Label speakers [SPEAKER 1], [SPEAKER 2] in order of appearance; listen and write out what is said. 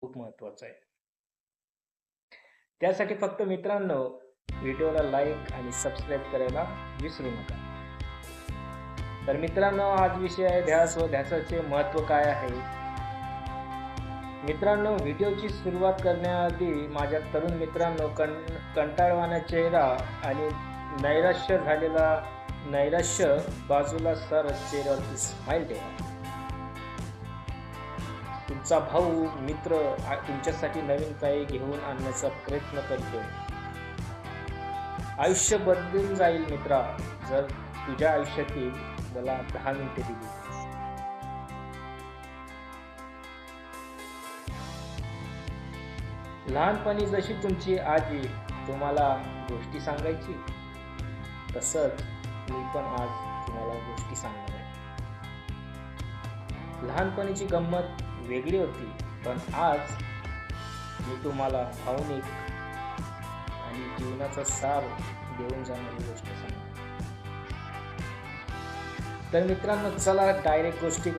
[SPEAKER 1] खूप महत्त्वाचं आहे. त्यासाठी फक्त मित्रांनो, व्हिडिओला लाईक आणि सबस्क्राईब करायला विसरू नका. तर मित्रांनो, आज विषय आहे ध्यास व ध्यासाचे महत्त्व काय आहे? मित्रांनो, व्हिडिओची सुरुवात करण्याआधी माझ्या तरुण मित्रांनो, कंटाळवाणा चेहरा आणि नैराश्य बाजूला सरळ चेहऱ्यावरती स्माईल ठेवा. तुमचा भाऊ, मित्र तुमच्यासाठी नवीन काही घेऊन आणण्याचा प्रयत्न करतोय. आयुष्य बदलून जाईल मित्रा, जर तुझ्या आयुष्यातील मला 10 मिनिटे दिली. लहानपणी जशी तुमची आजी तुम्हाला गोष्टी सांगायची, तसंच मी पण आज तुम्हाला गोष्टी सांगणार आहे. लहानपणीची गंमत वेगळी होती, पण आज मी तुम्हाला भावनिक आणि जीवनाचा सार देऊन जाणारी गोष्ट सांगणार. तर मित्रांनो, चला डायरेक्ट गोष्टी